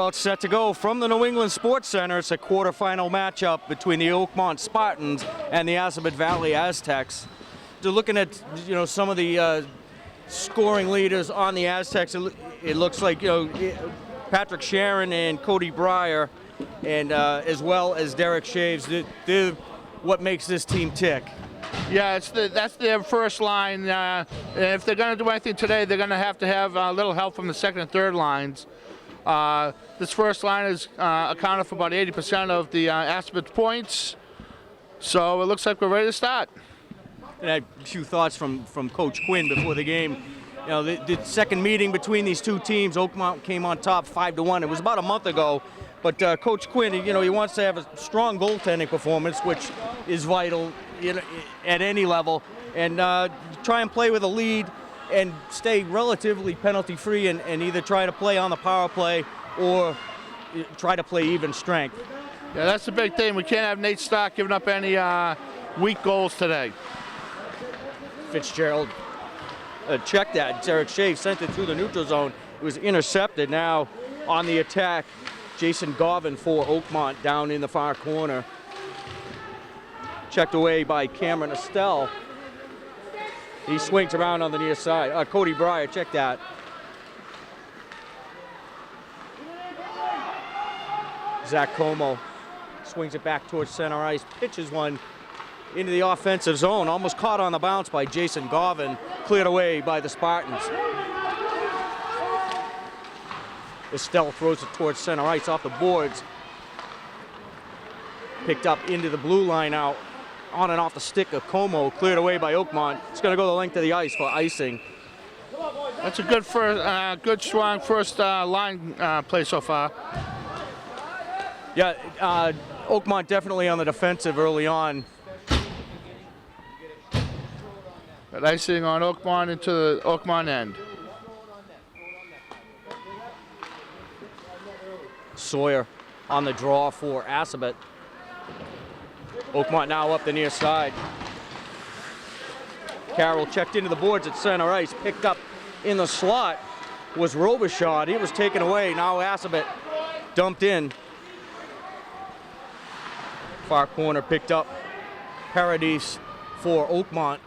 Well, it's set to go from the New England Sports Center. It's a quarterfinal matchup between the Oakmont Spartans and the Assabet Valley Aztecs. They're looking at, some of the scoring leaders on the Aztecs. It looks like, Patrick Sharon and Cody Breyer, and as well as Derek Shaves. They're what makes this team tick. Yeah, that's their first line. If they're going to do anything today, they're going to have a little help from the second and third lines. This first line is accounted for about 80% of the Assabet's points, so it looks like we're ready to start. And I had a few thoughts from Coach Quinn before the game. The second meeting between these two teams, Oakmont came on top 5-1. It was about a month ago, but Coach Quinn, he wants to have a strong goaltending performance, which is vital at any level, and try and play with a lead and stay relatively penalty-free and either try to play on the power play or try to play even strength. Yeah, that's the big thing. We can't have Nate Stark giving up any weak goals today. Fitzgerald checked that. Derek Shea sent it through the neutral zone. It was intercepted. Now on the attack, Jason Govin for Oakmont down in the far corner. Checked away by Cameron Estelle. He swings around on the near side. Cody Breyer, check that. Zach Como swings it back towards center ice, pitches one into the offensive zone, almost caught on the bounce by Jason Govin, cleared away by the Spartans. Estelle throws it towards center ice off the boards. Picked up into the blue line out. On and off the stick of Como, cleared away by Oakmont. It's going to go the length of the ice for icing. That's a good strong first line play so far. Yeah, Oakmont definitely on the defensive early on. But icing on Oakmont into the Oakmont end. Sawyer on the draw for Assabet. Oakmont now up the near side. Carroll checked into the boards at center ice, picked up in the slot was Robichaud. He was taken away. Now Assabet dumped in. Far corner picked up. Paradis for Oakmont.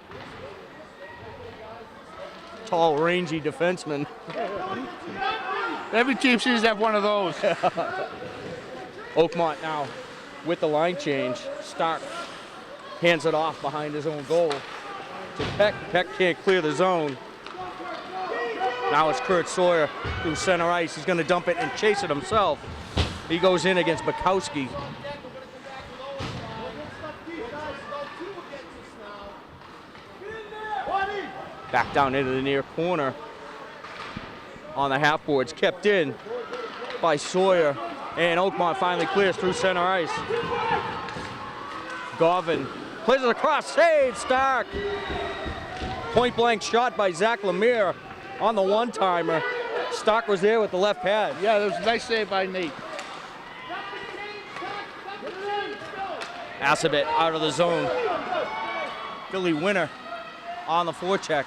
Tall, rangy defenseman. Every team seems to have one of those. Oakmont now with the line change. Stark hands it off behind his own goal to Peck. Peck can't clear the zone. Now it's Kurt Sawyer through center ice. He's going to dump it and chase it himself. He goes in against Bukowski. Back down into the near corner. On the half boards, kept in by Sawyer. And Oakmont finally clears through center ice. Govin plays it across, save, Stark. Point blank shot by Zach Lemire on the one-timer. Stark was there with the left pad. Yeah, that was a nice save by Nate. Assabet out of the zone. Billy Winter on the forecheck.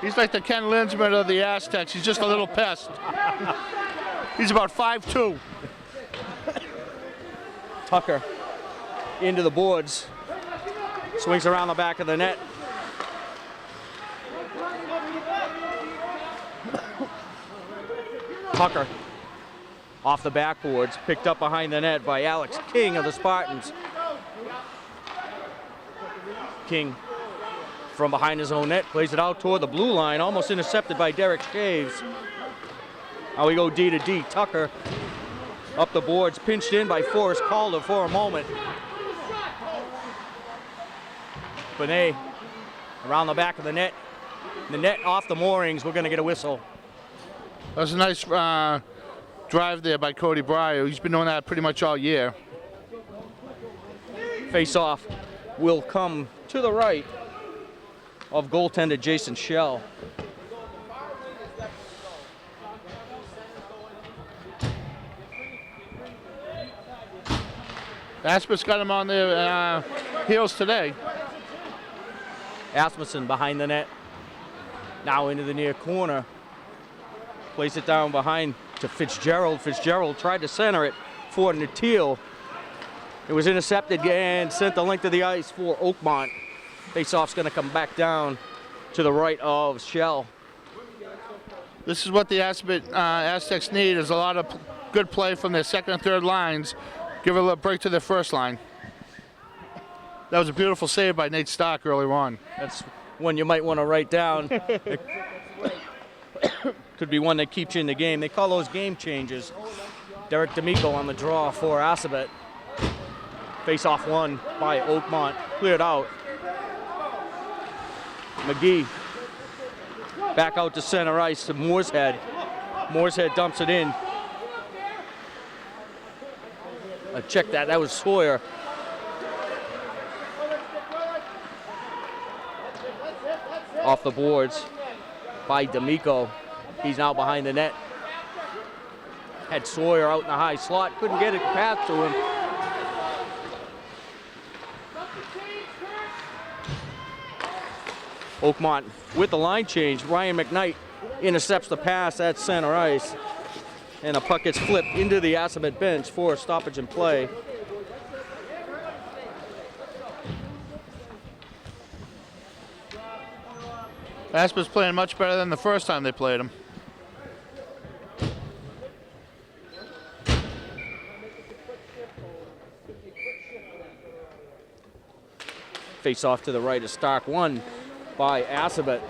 He's like the Ken Linsman of the Aztecs. He's just a little pest. He's about 5'2". Tucker into the boards. Swings around the back of the net. Tucker off the backboards, picked up behind the net by Alex King of the Spartans. King from behind his own net plays it out toward the blue line, almost intercepted by Derek Shaves. Now we go D to D. Tucker up the boards, pinched in by Forrest Calder for a moment. Benet around the back of the net. The net off the moorings. We're going to get a whistle. That was a nice drive there by Cody Breyer. He's been doing that pretty much all year. Face-off will come to the right of goaltender Jason Schell. Asper's got him on their heels today. Asmussen behind the net. Now into the near corner. Plays it down behind to Fitzgerald. Fitzgerald tried to center it for Natil. It was intercepted and sent the length of the ice for Oakmont. Faceoff's going to come back down to the right of Shell. This is what the Aztecs need, is a lot of good play from their second and third lines. Give a little break to their first line. That was a beautiful save by Nate Stark earlier on. That's one you might want to write down. Could be one that keeps you in the game. They call those game changes. Derek D'Amico on the draw for Assabet. Face-off won by Oakmont. Cleared out. McGee back out to center ice to Moorshead. Moorshead dumps it in. Check that. That was Sawyer. Off the boards by D'Amico. He's now behind the net. Had Sawyer out in the high slot. Couldn't get it past to him. Oakmont with the line change. Ryan McKnight intercepts the pass at center ice. And the puck gets flipped into the Assabet bench for a stoppage in play. Assabet's playing much better than the first time they played him. Face off to the right of Stark, won by Assabet.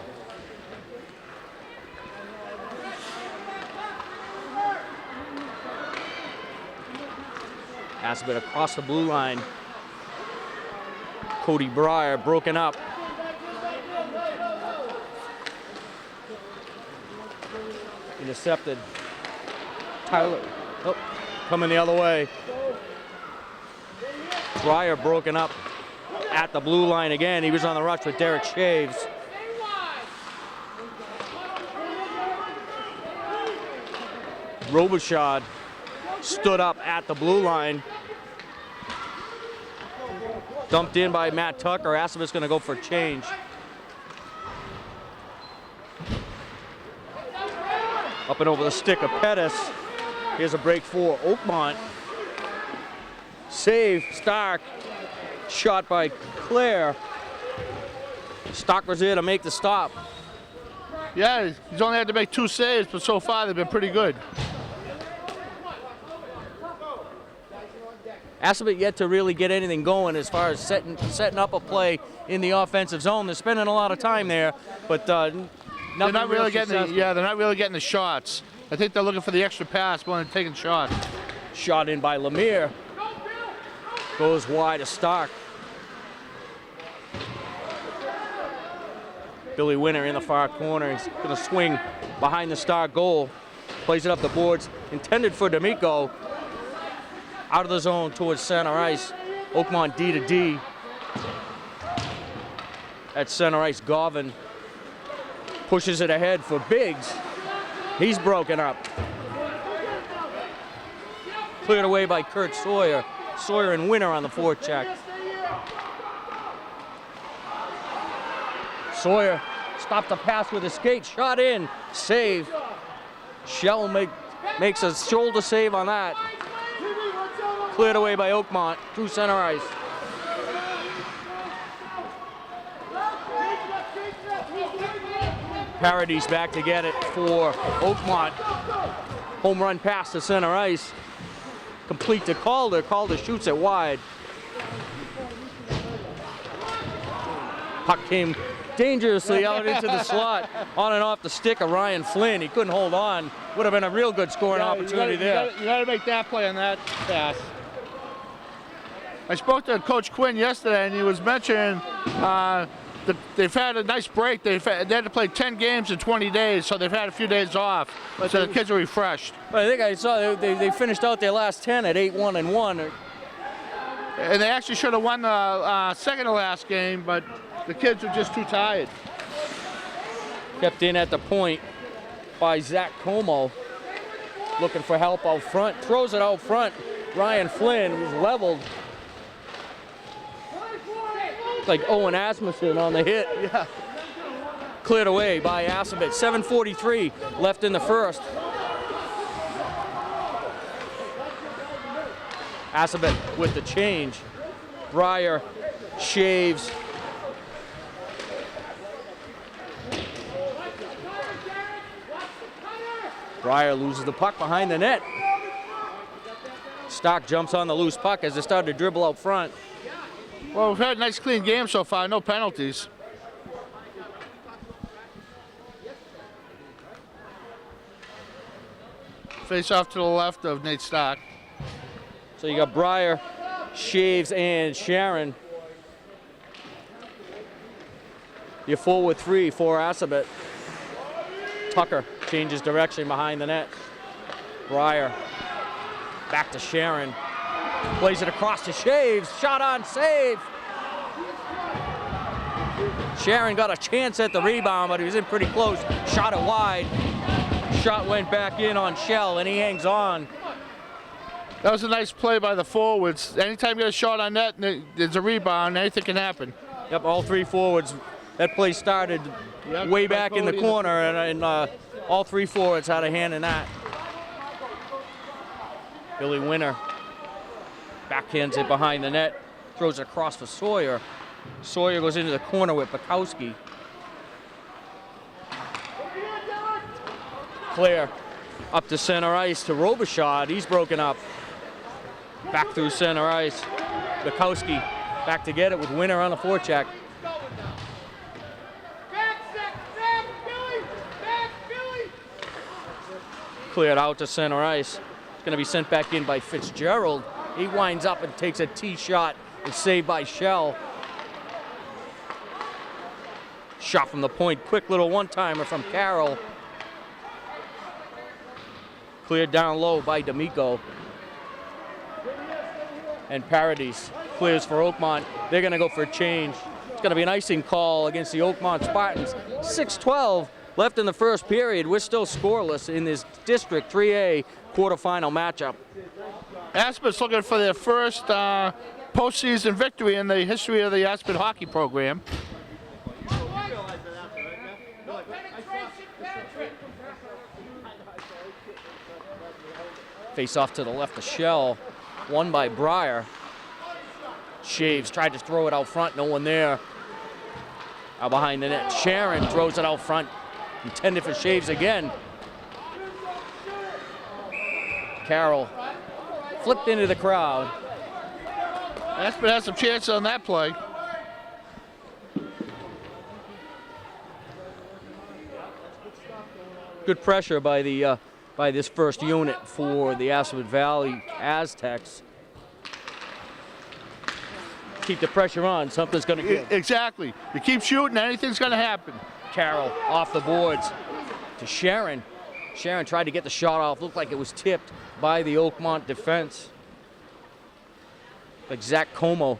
Assabet across the blue line. Cody Breyer broken up. Intercepted. Tyler, coming the other way. Breyer broken up at the blue line again. He was on the rush with Derek Shaves. Robichaud stood up at the blue line. Dumped in by Matt Tucker. Assabet's going to go for a change. Up and over the stick of Pettis. Here's a break for Oakmont. Save, Stark. Shot by Claire. Stark was there to make the stop. Yeah, he's only had to make 2 saves, but so far they've been pretty good. Assabet yet to really get anything going as far as setting up a play in the offensive zone. They're spending a lot of time there, but they're not really getting they're not really getting the shots. I think they're looking for the extra pass more than taking shots. Shot in by Lemire. Goes wide to Stark. Billy Winter in the far corner. He's going to swing behind the Stark goal. Plays it up the boards. Intended for D'Amico. Out of the zone towards center ice. Oakmont D to D. At center ice, Garvin pushes it ahead for Biggs. He's broken up. Cleared away by Kurt Sawyer. Sawyer and Winter on the forecheck. Sawyer stopped the pass with his skate. Shot in. Save. Shell makes a shoulder save on that. Cleared away by Oakmont through center ice. Paradis back to get it for Oakmont. Home run pass to center ice. Complete to Calder. Calder shoots it wide. Puck came dangerously out into the slot, on and off the stick of Ryan Flynn. He couldn't hold on. Would have been a real good scoring opportunity there. You got to make that play on that pass. I spoke to Coach Quinn yesterday, and he was mentioning they've had a nice break. They had to play 10 games in 20 days, so they've had a few days off. But so the kids are refreshed. But I think I saw they finished out their last 10 at 8-1-1. And they actually should have won the second to last game, but the kids were just too tired. Kept in at the point by Zach Como. Looking for help out front. Throws it out front. Ryan Flynn was leveled. Like Owen Asmussen on the hit. Yeah. Cleared away by Assabet. 7:43 left in the first. Assabet with the change. Breyer shaves. Breyer loses the puck behind the net. Stock jumps on the loose puck as they start to dribble out front. Well, we've had a nice clean game so far, no penalties. Face off to the left of Nate Stock. So you got Breyer, Shaves, and Sharon. Your forward three for Assabet. Tucker changes direction behind the net. Breyer back to Sharon. Plays it across to Shaves. Shot on save. Sharon got a chance at the rebound, but he was in pretty close. Shot it wide. Shot went back in on Shell, and he hangs on. That was a nice play by the forwards. Anytime you get a shot on net, there's a rebound, anything can happen. Yep, all three forwards. That play started way back in the corner, and all three forwards had a hand in that. Billy Winter backhands it behind the net, throws it across for Sawyer. Sawyer goes into the corner with Bukowski. Clear up to center ice to Robichaud. He's broken up. Back through center ice. Bukowski back to get it with Winter on the forecheck. Cleared out to center ice. It's going to be sent back in by Fitzgerald. He winds up and takes a tee shot. It's saved by Shell. Shot from the point. Quick little one-timer from Carroll. Cleared down low by D'Amico. And Paradis clears for Oakmont. They're going to go for a change. It's going to be an icing call against the Oakmont Spartans. 6:12 left in the first period. We're still scoreless in this District 3A quarterfinal matchup. Aspen's looking for their first postseason victory in the history of the Aspen hockey program. Face off to the left of Shell. Won by Breyer. Shaves tried to throw it out front. No one there. Out behind the net. Sharon throws it out front. Intended for Shaves again. Carroll flipped into the crowd. Aspen has some chances on that play. Good pressure by the by this first unit for the Aspen Valley Aztecs. Keep the pressure on. Something's going to give. Exactly. You keep shooting, anything's going to happen. Carroll off the boards to Sharon. Sharon tried to get the shot off. Looked like it was tipped by the Oakmont defense. Like Zach Como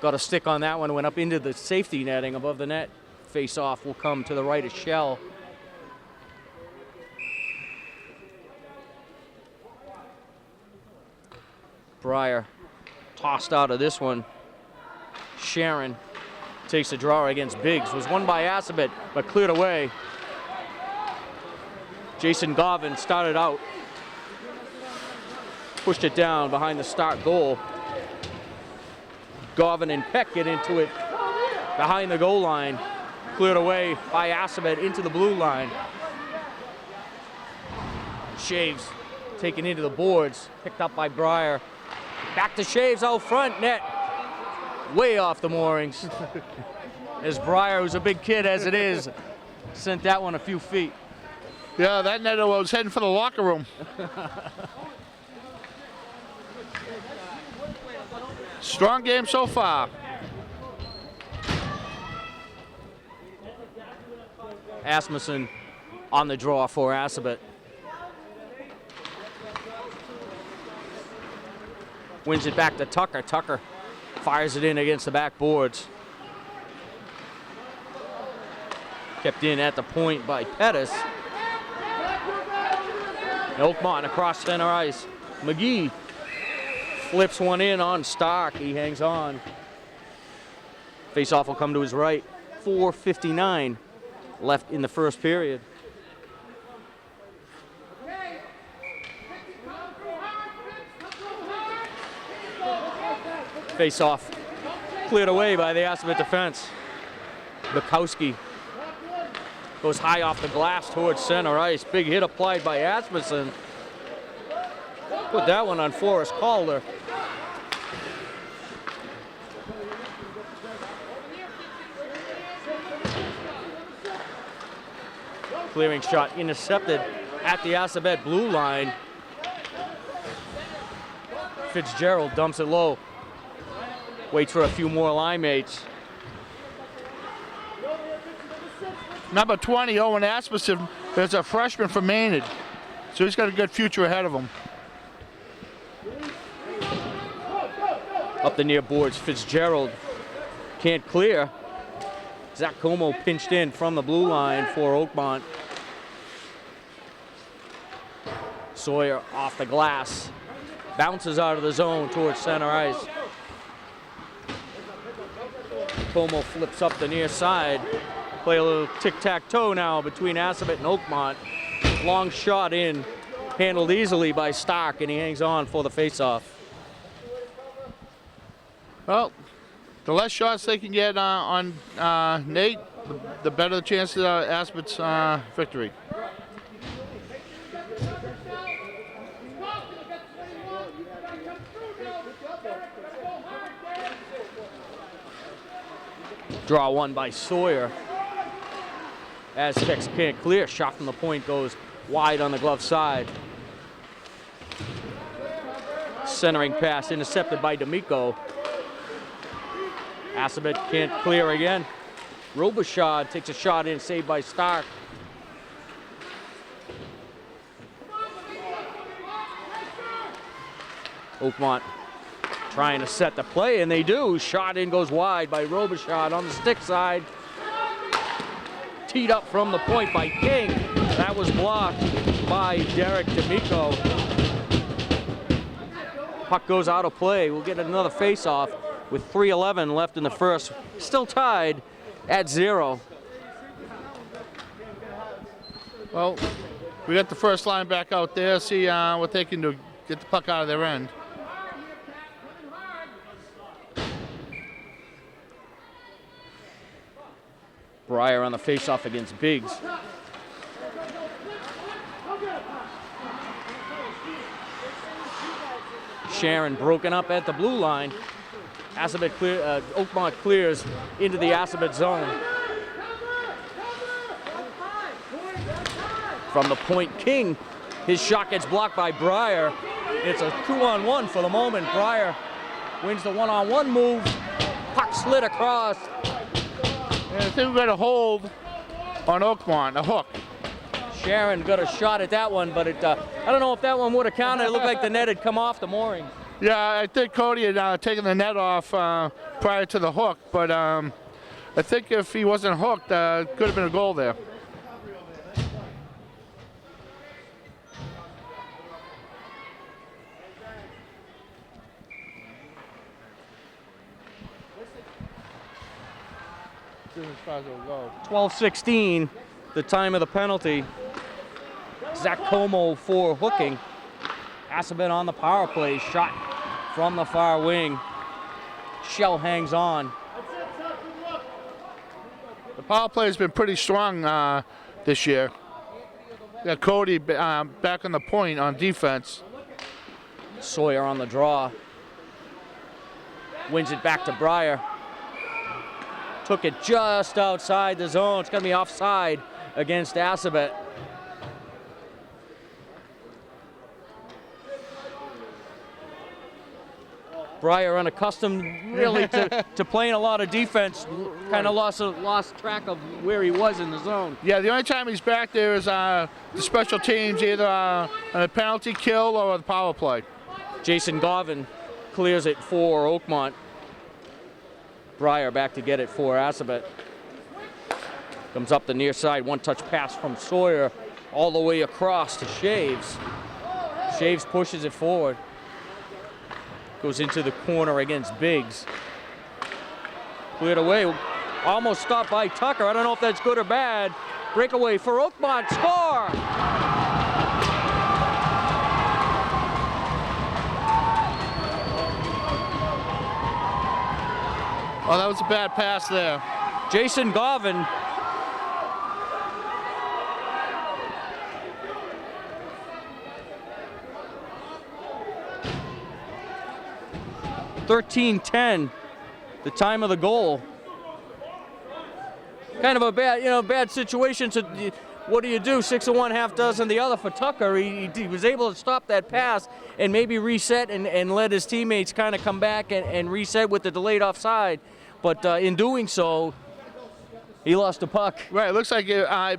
got a stick on that one. Went up into the safety netting above the net. Face off will come to the right of Shell. Breyer tossed out of this one. Sharon takes a draw against Biggs. Was won by Assabet, but cleared away. Jason Govin started out. Pushed it down behind the start goal. Govin and Peck get into it behind the goal line. Cleared away by Assabet into the blue line. Shaves taken into the boards. Picked up by Breyer. Back to Shaves out front, net way off the moorings. As Breyer, who's a big kid as it is, sent that one a few feet. Yeah, that net was heading for the locker room. Strong game so far. Asmussen on the draw for Assabet. Wins it back to Tucker. Tucker fires it in against the backboards. Kept in at the point by Pettis. Oakmont across center ice. McGee flips one in on Stark. He hangs on. Face-off will come to his right. 4:59 left in the first period. Face off cleared away by the Assabet defense. Bukowski goes high off the glass towards center ice. Big hit applied by Asmussen. Put that one on Forrest Calder. Clearing shot intercepted at the Assabet blue line. Fitzgerald dumps it low. Waits for a few more line mates. Number 20, Owen Asmussen, is a freshman from Maynard, so he's got a good future ahead of him. Up the near boards, Fitzgerald can't clear. Zach Como pinched in from the blue line for Oakmont. Sawyer off the glass. Bounces out of the zone towards center ice. Como flips up the near side. Play a little tic-tac-toe now between Assabet and Oakmont. Long shot in, handled easily by Stark, and he hangs on for the face-off. Well, the less shots they can get on Nate, the better the chances of Assabet's victory. Draw one by Sawyer. Aztecs can't clear. Shot from the point goes wide on the glove side. Centering pass intercepted by D'Amico. Assabet can't clear again. Robichaud takes a shot in, saved by Stark. Oakmont trying to set the play, and they do. Shot in goes wide by Robichaud on the stick side. Teed up from the point by King. That was blocked by Derek D'Amico. Puck goes out of play. We'll get another face-off with 3:11 left in the first. Still tied at 0. Well, we got the first line back out there. See what they can do. Get the puck out of their end. Breyer on the face-off against Biggs. Sharon broken up at the blue line. Oakmont clears into the Assabet zone. From the point, King. His shot gets blocked by Breyer. It's a 2-on-1 for the moment. Breyer wins the 1-on-1 move. Puck slid across. And I think we got a hold on Oakmont, a hook. Sharon got a shot at that one, but I don't know if that one would have counted. It looked like the net had come off the mooring. Yeah, I think Cody had taken the net off prior to the hook, but I think if he wasn't hooked, could have been a goal there. As far as it'll go. 12:16, the time of the penalty. Zach Como for hooking. Assabet on the power play, shot from the far wing. Shell hangs on. The power play has been pretty strong this year. Got Cody back on the point on defense. Sawyer on the draw. Wins it back to Breyer. Took it just outside the zone. It's going to be offside against Assabet. Breyer, unaccustomed really to playing a lot of defense, kind of lost track of where he was in the zone. Yeah, the only time he's back there is the special teams, either on a penalty kill or the power play. Jason Govin clears it for Oakmont. Breyer back to get it for Assabet. Comes up the near side, one-touch pass from Sawyer all the way across to Shaves. Shaves pushes it forward. Goes into the corner against Biggs. Cleared away, almost stopped by Tucker. I don't know if that's good or bad. Breakaway for Oakmont. Score! Oh, that was a bad pass there. Jason Garvin. (13:10), the time of the goal. Kind of a bad situation. So what do? 6 of one, half dozen the other for Tucker. He was able to stop that pass and maybe reset and let his teammates kind of come back and reset with the delayed offside. But in doing so, he lost the puck. Right, it looks like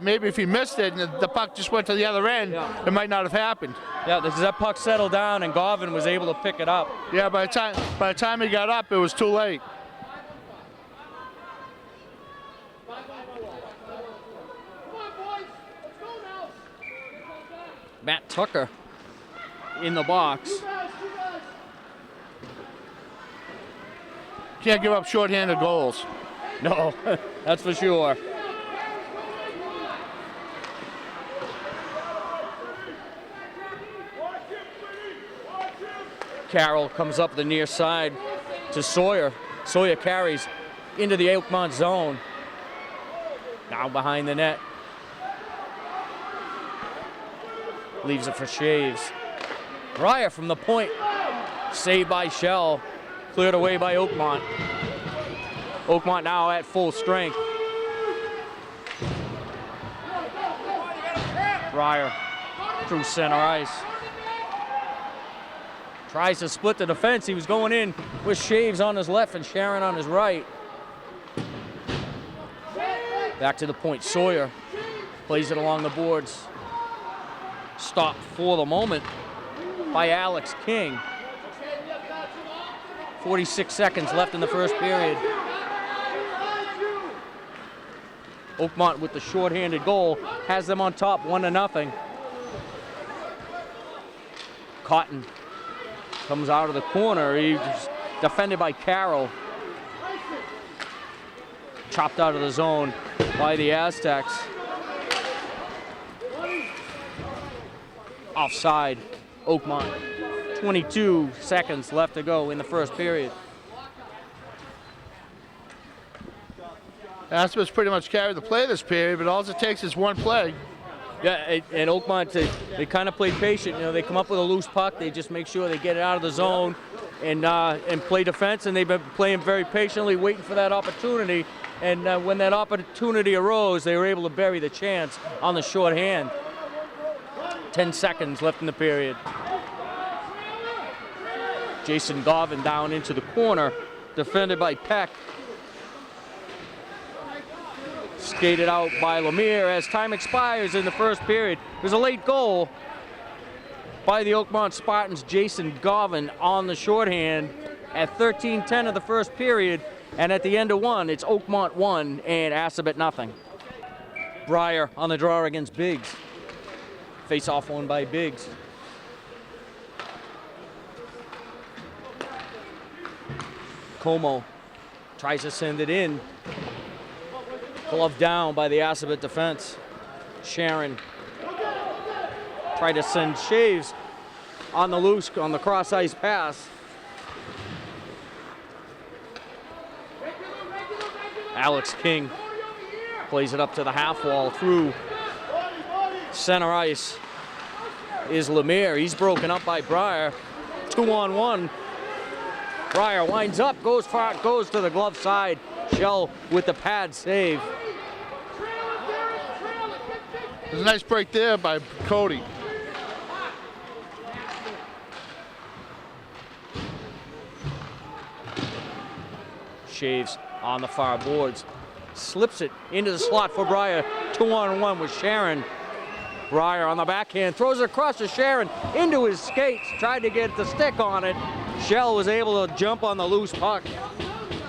maybe if he missed it and the puck just went to the other end, it might not have happened. Yeah, that puck settled down and Garvin was able to pick it up. Yeah, by the time he got up, it was too late. Matt Tucker in the box. Can't give up shorthanded goals. No, that's for sure. Carroll comes up the near side to Sawyer. Sawyer carries into the Oakmont zone. Now behind the net. Leaves it for Shaves. Breyer from the point. Saved by Shell. Cleared away by Oakmont. Oakmont now at full strength. Breyer through center ice. Tries to split the defense. He was going in with Shaves on his left and Sharon on his right. Back to the point. Sawyer plays it along the boards. Stopped for the moment by Alex King. 46 seconds left in the first period. Oakmont with the shorthanded goal has them on top 1-0. Cotton comes out of the corner. He's defended by Carroll. Chopped out of the zone by the Aztecs. Offside, Oakmont. 22 seconds left to go in the first period. Aspis pretty much carried the play this period, but all it takes is one play. Yeah, and Oakmont, they kind of played patient. You know, they come up with a loose puck. They just make sure they get it out of the zone and play defense, and they've been playing very patiently, waiting for that opportunity. And when that opportunity arose, they were able to bury the chance on the shorthand. 10 seconds left in the period. Jason Garvin down into the corner, defended by Peck. Skated out by Lemire as time expires in the first period. There's a late goal by the Oakmont Spartans. Jason Garvin on the shorthand at 13:10 of the first period. And at the end of one, it's Oakmont 1 and Assabet 0. Breyer on the draw against Biggs. Face-off won by Biggs. Como tries to send it in. Glove down by the Assabet defense. Sharon tried to send Shaves on the loose on the cross-ice pass. Alex King plays it up to the half wall through center ice is Lemire. He's broken up by Breyer. 2-on-1. Breyer winds up, goes far, goes to the glove side. Shell with the pad save. There's a nice break there by Cody. Shaves on the far boards. Slips it into the slot for Breyer. 2-on-1 with Sharon. Breyer on the backhand, throws it across to Sharon, into his skates, tried to get the stick on it. Shell was able to jump on the loose puck.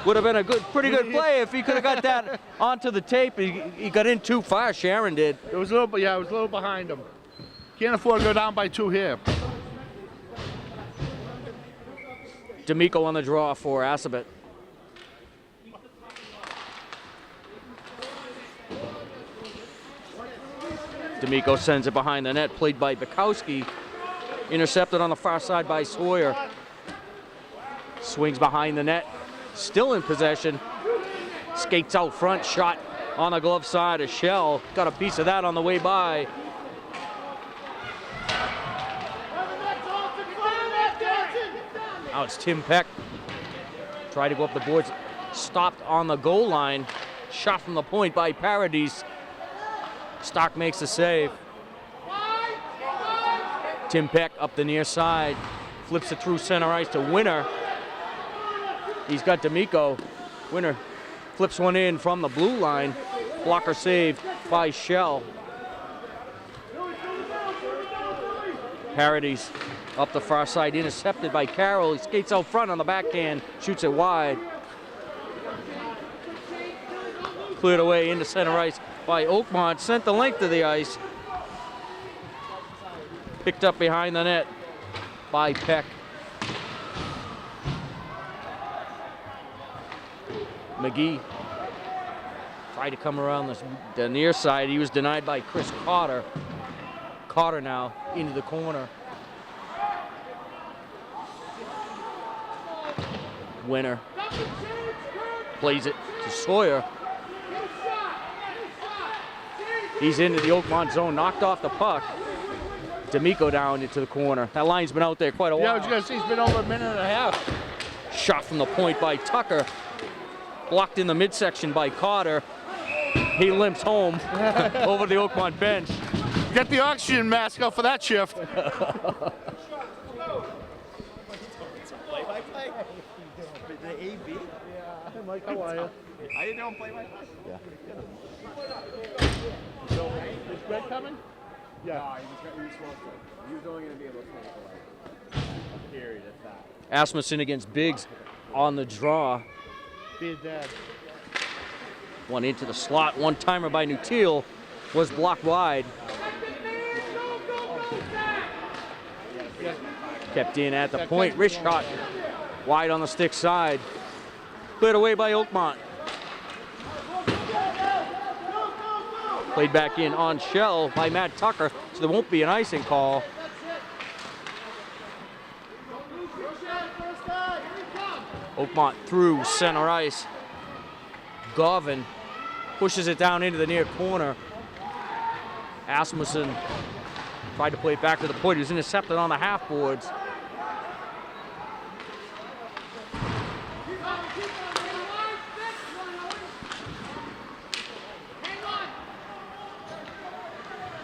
Would have been a pretty good play if he could have got that onto the tape. He got in too far, Sharon did. It was a little behind him. Can't afford to go down by 2 here. D'Amico on the draw for Assabet. D'Amico sends it behind the net, played by Bukowski. Intercepted on the far side by Sawyer. Swings behind the net, still in possession. Skates out front, shot on the glove side of Shell. Got a piece of that on the way by. Now it's Tim Peck. Tried to go up the boards, stopped on the goal line. Shot from the point by Paradis. Stark makes the save. Tim Peck up the near side, flips it through center ice to Winner. He's got D'Amico. Winner flips one in from the blue line. Blocker saved by Shell. Paradis up the far side, intercepted by Carroll. He skates out front on the backhand, shoots it wide. Cleared away into center ice by Oakmont, sent the length of the ice. Picked up behind the net by Peck. McGee tried to come around the near side. He was denied by Chris Cotter. Cotter now into the corner. Winner plays it to Sawyer. He's into the Oakmont zone, knocked off the puck. D'Amico down into the corner. That line's been out there quite a while. Yeah, I was going to say, it's been over a minute and a half. Shot from the point by Tucker. Blocked in the midsection by Cotter. He limps home over the Oakmont bench. Get the oxygen mask out for that shift. Mike, how are you? How you doing, play-by-play? Yeah. Is Greg coming? Yeah. No, he was supposed to. He was only going to be able to play for like a period at that. Asmussen against Biggs on the draw. Be his dad. One into the slot. One timer by Nutil was blocked wide. Kept in at the point. Wrist shot wide on the stick side. Cleared away by Oakmont. Played back in on Shell by Matt Tucker, so there won't be an icing call. Oakmont through center ice. Garvin pushes it down into the near corner. Asmussen tried to play it back to the point. He was intercepted on the half boards.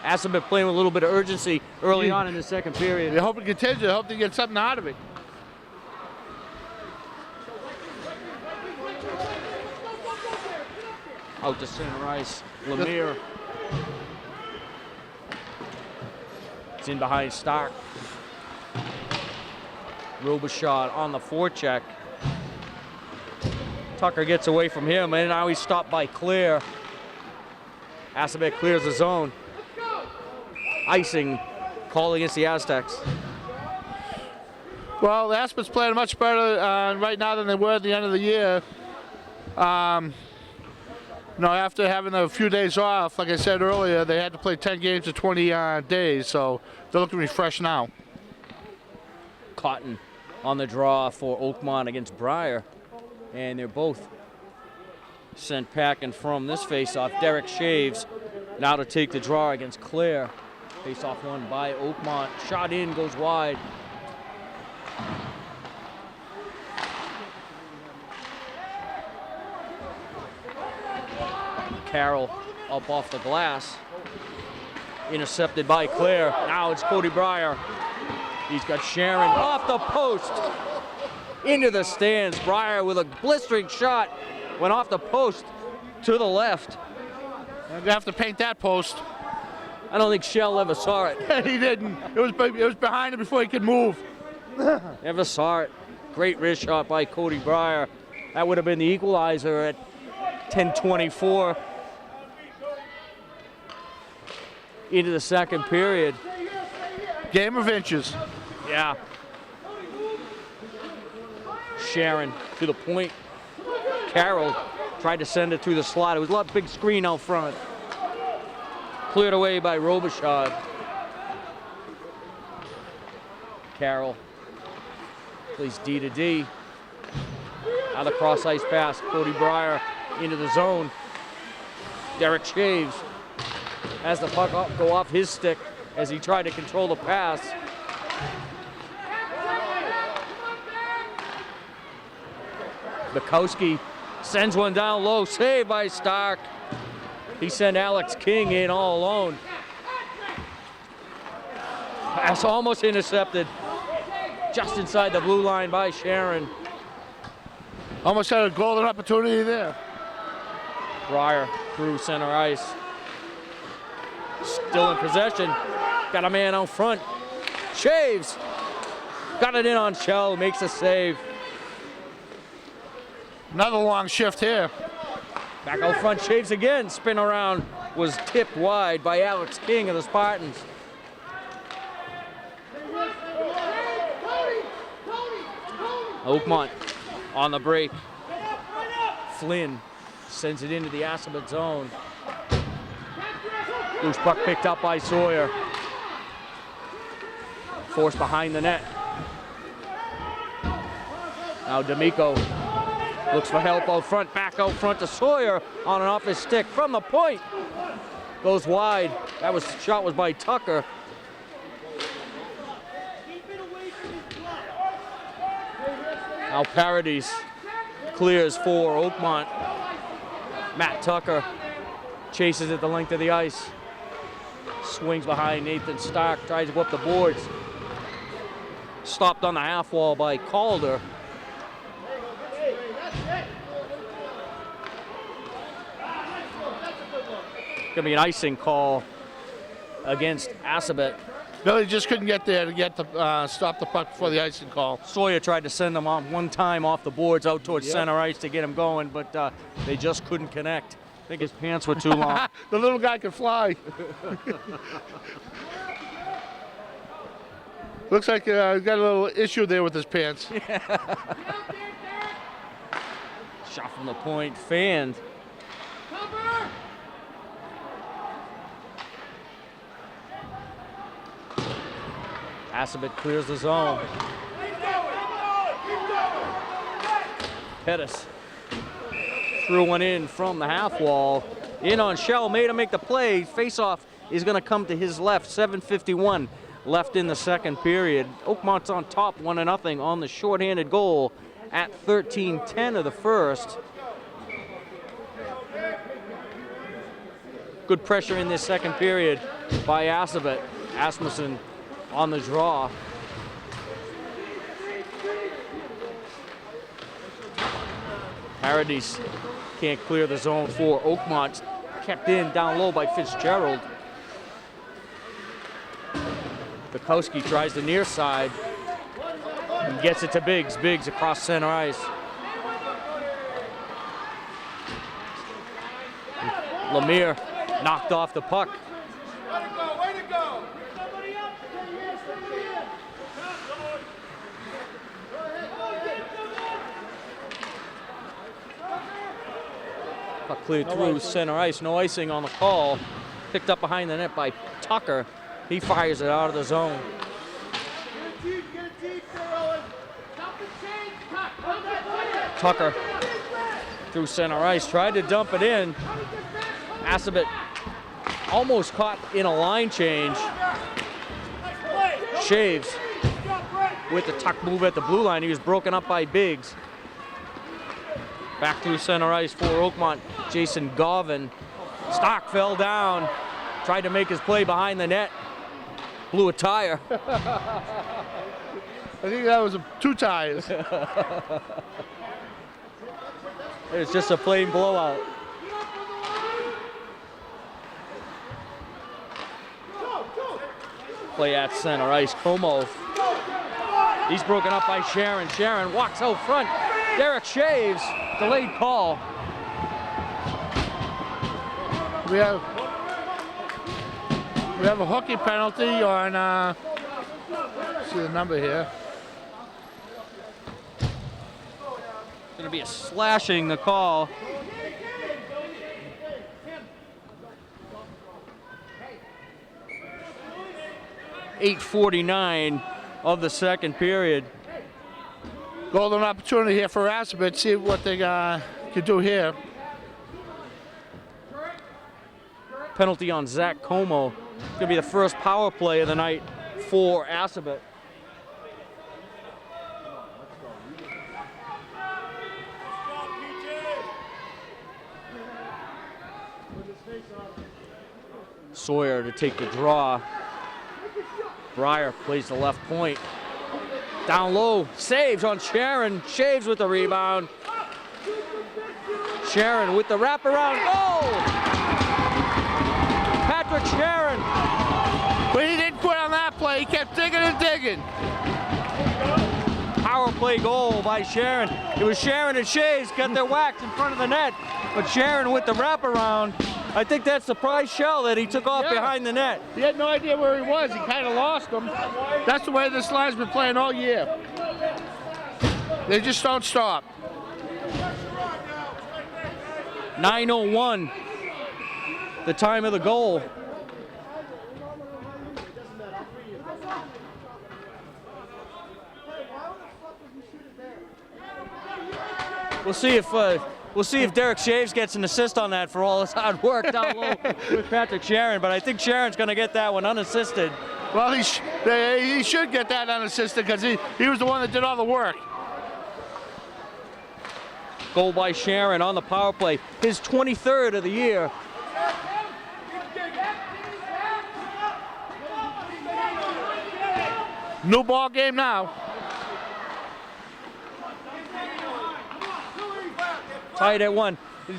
Asmussen playing with a little bit of urgency early on in the second period. I hope it continues. I hope they get something out of it. Out to center ice, Lemire. It's in behind Stark. Robichaud on the forecheck. Tucker gets away from him, and now he's stopped by Clear. Asabek clears the zone. Icing call against the Aztecs. Well, the Aspen's playing much better right now than they were at the end of the year. After having a few days off, like I said earlier, they had to play 10 games in 20 days, so they're looking refreshed now. Cotton on the draw for Oakmont against Breyer, and they're both sent packing from this faceoff. Derek Shaves now to take the draw against Claire. Faceoff one by Oakmont. Shot in, goes wide. Carroll up off the glass. Intercepted by Claire. Now it's Cody Breyer. He's got Sharon off the post. Into the stands. Breyer with a blistering shot. Went off the post to the left. They're gonna have to paint that post. I don't think Shell ever saw it. He didn't. It was behind him before he could move. Never saw it. Great wrist shot by Cody Breyer. That would have been the equalizer at 10:24 into the second period. Game of inches. Yeah. Sharon to the point. Carroll tried to send it through the slot. It was a lot big screen out front. Cleared away by Robichaud. Carroll plays D to D. Out of cross ice pass. Cody Breyer into the zone. Derek Shaves has the puck go off his stick as he tried to control the pass. Bukowski sends one down low. Saved by Stark. He sent Alex King in all alone. Pass almost intercepted. Just inside the blue line by Sharon. Almost had a golden opportunity there. Breyer through center ice. Still in possession. Got a man out front. Shaves. Got it in on Shell. Makes a save. Another long shift here. Back out front. Shaves again. Spin around. Was tipped wide by Alex King of the Spartans. Oakmont on the break. Flynn sends it into the Assabet zone. Loose puck picked up by Sawyer. Forced behind the net. Now D'Amico looks for help out front. Back out front to Sawyer on and off his stick from the point. Goes wide. Shot was by Tucker. Now Paradis clears for Oakmont. Matt Tucker chases it the length of the ice. Swings behind Nathan Stark, tries to whip the boards. Stopped on the half wall by Calder. Gonna be an icing call against Assabet. Billy just couldn't get there to get the stop the puck before the icing call. Sawyer tried to send him on one time off the boards out towards center ice to get him going, but they just couldn't connect. I think his pants were too long. The little guy can fly. Looks like he's got a little issue there with his pants. Shot from the point, fanned. Assabet clears the zone. Pettis threw one in from the half wall. In on Shell, made him make the play. Face-off is going to come to his left. 7:51 left in the second period. Oakmont's on top 1-0 on the shorthanded goal at 13:10 of the first. Good pressure in this second period by Assabet. Asmussen on the draw. Paradis can't clear the zone for Oakmont. Kept in down low by Fitzgerald. Bukowski tries the near side and gets it to Biggs. Biggs across center ice. Lemire knocked off the puck. Puck cleared through center ice. No icing on the call. Picked up behind the net by Tucker. He fires it out of the zone. Tucker through center ice. Tried to dump it in. Assabet almost caught in a line change. Shaves with the tuck move at the blue line. He was broken up by Biggs. Back through center ice for Oakmont. Jason Garvin. Stock fell down. Tried to make his play behind the net. Blew a tire. I think that was two tires. It's just a plain blowout. Play at center ice. Como. He's broken up by Sharon. Sharon walks out front. Derek Shaves. Delayed call. We have a hockey penalty on. See the number here. It's going to be a slashing the call. 8:49 of the second period. Golden opportunity here for Assabet. See what they can do here. Penalty on Zach Como. It's going to be the first power play of the night for Assabet. Sawyer to take the draw. Breyer plays the left point. Down low, saves on Sharon. Shaves with the rebound. Sharon with the wraparound. Goal! Patrick Sharon. But he didn't quit on that play. He kept digging and digging. Power play goal by Sharon. It was Sharon and Shays got their whacks in front of the net, but Sharon with the wraparound. I think that surprised Shell that he took off behind the net. He had no idea where he was. He kind of lost him. That's the way this line's been playing all year. They just don't stop. 9:01, the time of the goal. We'll see if Derek Shaves gets an assist on that for all his hard work down low with Patrick Sharon, but I think Sharon's going to get that one unassisted. Well, he should get that unassisted because he was the one that did all the work. Goal by Sharon on the power play, his 23rd of the year. New ball game now. Tied at 1,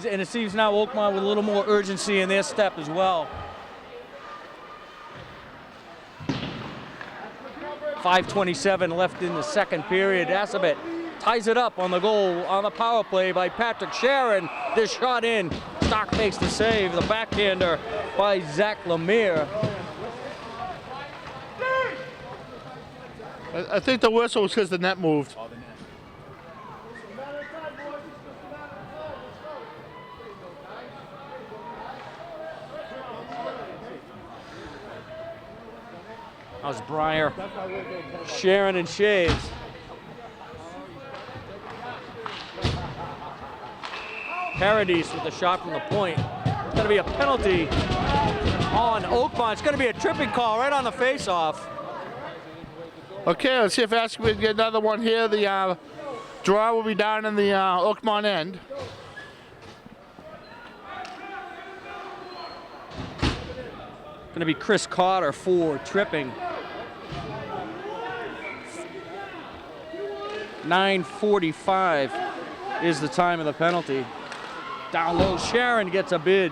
and it seems now Oakmont with a little more urgency in their step as well. 5:27 left in the second period. Assabet ties it up on the goal on the power play by Patrick Sharon. This shot in. Stock makes the save. The backhander by Zach Lemire. I think the whistle was because the net moved. How's Breyer? Sharon and Shaves. Paradis with a shot from the point. It's going to be a penalty on Oakmont. It's going to be a tripping call right on the face-off. Okay, let's see if Assabet can get another one here. The draw will be down in the Oakmont end. Going to be Chris Cotter for tripping. 9:45 is the time of the penalty. Down low, Sharon gets a bid.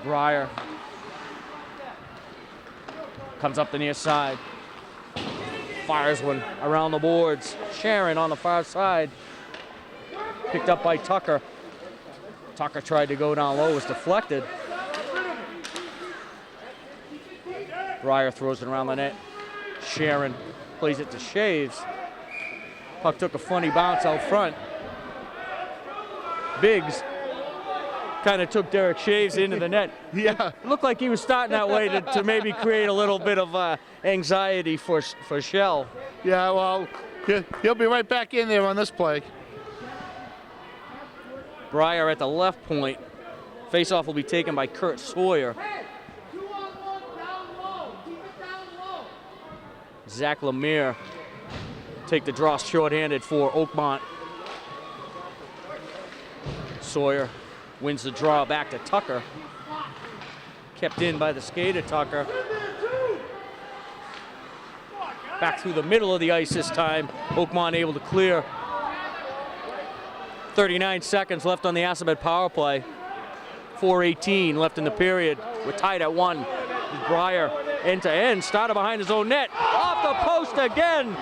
Breyer comes up the near side. Fires one around the boards. Sharon on the far side. Picked up by Tucker. Tucker tried to go down low, was deflected. Breyer throws it around the net. Sharon plays it to Shaves. Puck took a funny bounce out front. Biggs kind of took Derek Shaves into the net. Yeah. Looked like he was starting that way to maybe create a little bit of anxiety for Shell. Yeah, well, he'll be right back in there on this play. Breyer at the left point. Faceoff will be taken by Kurt Sawyer. Zach Lemire take the draw shorthanded for Oakmont. Sawyer wins the draw back to Tucker. Kept in by the skater Tucker. Back through the middle of the ice this time. Oakmont able to clear. 39 seconds left on the Assabet power play. 4:18 left in the period. We're tied at 1. Breyer end to end, started behind his own net. Off the post again.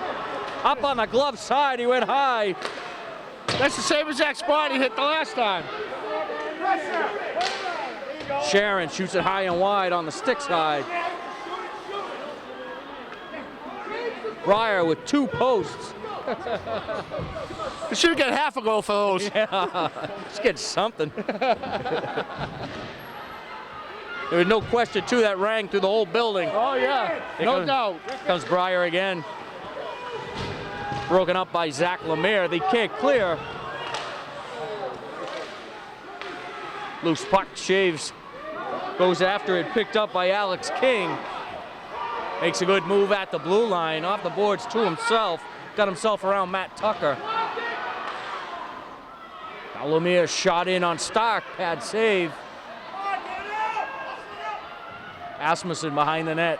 Up on the glove side, he went high. That's the same exact spot he hit the last time. Sharon shoots it high and wide on the stick side. Breyer with 2 posts. We should get half a goal for those. Yeah, let's get something. There was no question, too, that rang through the whole building. Oh, yeah, no doubt. Comes Breyer again. Broken up by Zach Lemire. They can't clear. Loose puck, Shaves goes after it, picked up by Alex King. Makes a good move at the blue line, off the boards to himself. Got himself around Matt Tucker. Now Lemire shot in on Stark, pad save. Asmussen behind the net.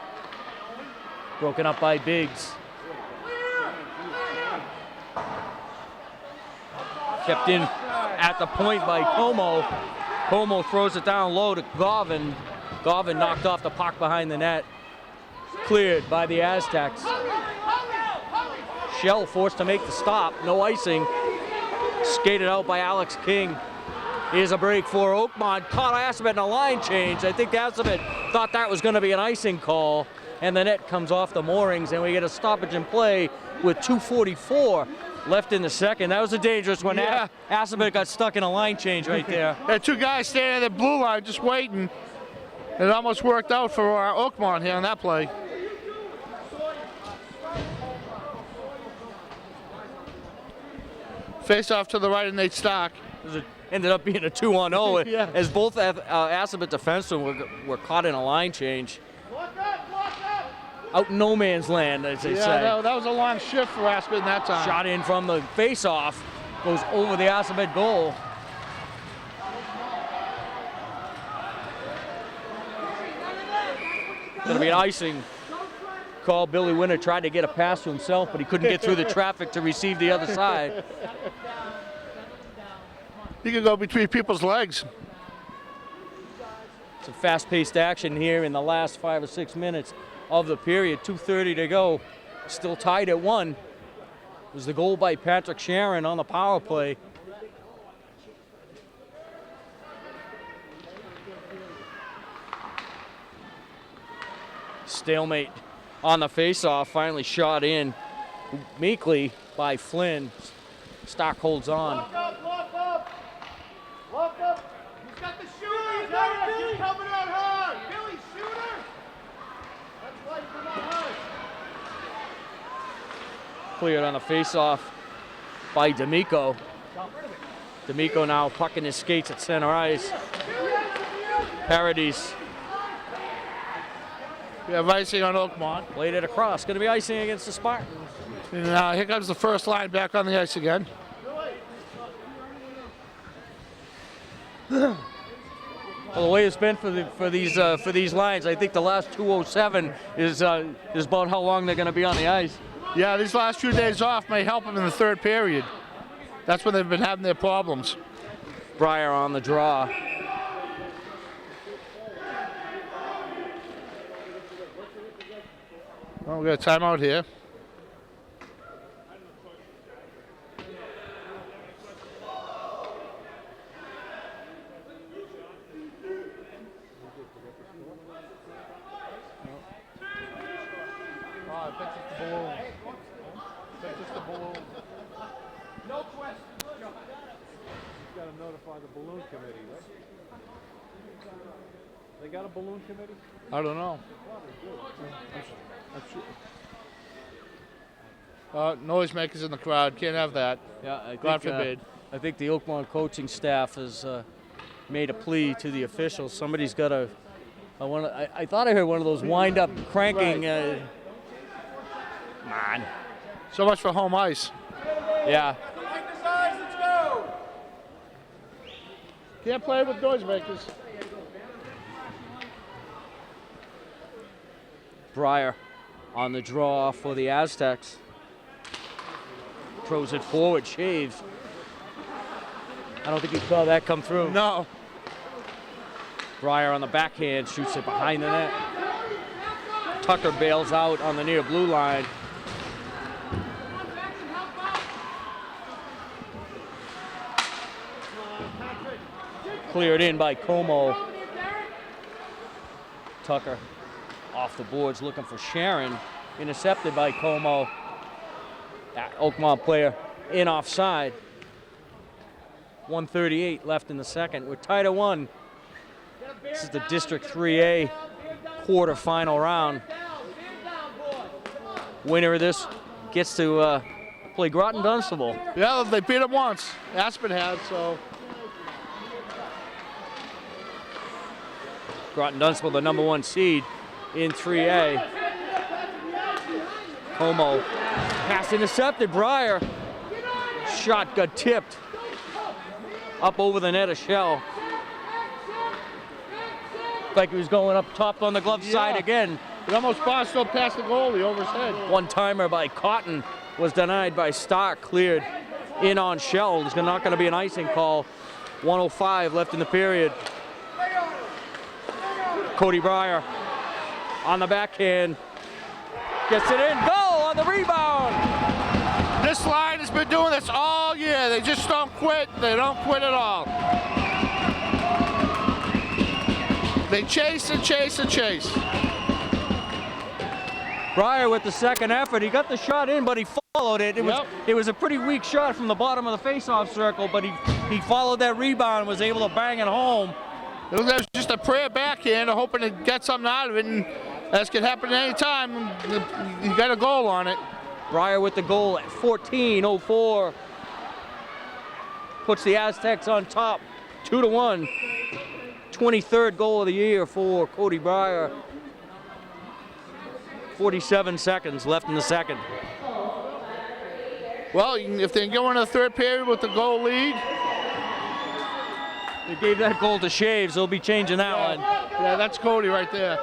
Broken up by Biggs. Kept in at the point by Como. Como throws it down low to Garvin. Garvin knocked off the puck behind the net. Cleared by the Aztecs. Shell forced to make the stop. No icing. Skated out by Alex King. Here's a break for Oakmont. Caught Assabet in a line change. I think Assabet thought that was going to be an icing call. And the net comes off the moorings, and we get a stoppage in play with 2:44 left in the second. That was a dangerous one. Yeah. Assabet got stuck in a line change right there. There are two guys standing at the blue line just waiting. It almost worked out for Oakmont here on that play. Face off to the right of Nate Stark. Ended up being a 2-on-0 Yeah. as both Assabet defensemen were caught in a line change. Out in no man's land, as they say. Yeah, that was a long shift for Aspen that time. Shot in from the face-off, goes over the Assabet goal. Gonna be an icing call. Billy Winter tried to get a pass to himself, but he couldn't get through the traffic to receive the other side. He could go between people's legs. Some fast-paced action here in the last 5 or 6 minutes of the period. 2:30 to go. Still tied at 1. It was the goal by Patrick Sharon on the power play. Stalemate on the face-off. Finally shot in meekly by Flynn. Stark holds on. Lock up! Lock up! He's got the shooter! He's got it! He's coming out hard! Billy, shooter! That's why you come out hard. Cleared on the face-off by D'Amico. D'Amico now pucking his skates at center ice. Paradis We have icing on Oakmont. played it across. Going to be icing against the Spartans. And here comes the first line back on the ice again. Well, the way it's been for these lines, I think the last 2:07 is about how long they're going to be on the ice. Yeah, these last few days off may help them in the third period. That's when they've been having their problems. Breyer on the draw. Well, we got a timeout here. No question. Got to notify the balloon committee, right? They got a balloon committee? I don't know. Noisemakers in the crowd. Can't have that. Yeah, I think, God forbid. I think the Oakmont coaching staff has made a plea to the officials. Somebody's got to. I thought I heard one of those wind-up cranking. Come on. So much for home ice. Yeah. Like the size, let's go! Can't play with noisemakers. Breyer on the draw for the Aztecs. Throws it forward, shaves. I don't think he saw that come through. No. Breyer on the backhand, shoots it behind the net. Tucker bails out on the near blue line. Cleared in by Como. Tucker off the boards looking for Sharon. Intercepted by Como. Oakmont player in offside. 1:38 left in the second. We're tied at 1. This is the District 3A quarterfinal round. Winner of this gets to play Groton Dunstable. Yeah, they beat them once. Aspen had, so. Groton Dunstable, the #1 seed in 3A. Como, pass intercepted. Breyer, shot got tipped up over the net of Shell. Like he was going up top on the glove side again. It almost passed up past the goalie over his head. One-timer by Cotton was denied by Stark, cleared in on Shell. There's not going to be an icing call. 1:05 left in the period. Cody Breyer on the backhand. Gets it in. Goal on the rebound. This line has been doing this all year. They just don't quit. They don't quit at all. They chase and chase and chase. Breyer with the second effort. He got the shot in, but he followed it. It was a pretty weak shot from the bottom of the face-off circle, but he followed that rebound and was able to bang it home. It was just a prayer backhand, hoping to get something out of it, and that could happen at any time. You got a goal on it. Breyer with the goal at 14:04. Puts the Aztecs on top, 2-1. 23rd goal of the year for Cody Breyer. 47 seconds left in the second. Well, if they can go into the third period with the goal lead. They gave that goal to Shaves. They'll be changing that one. Yeah, that's Cody right there.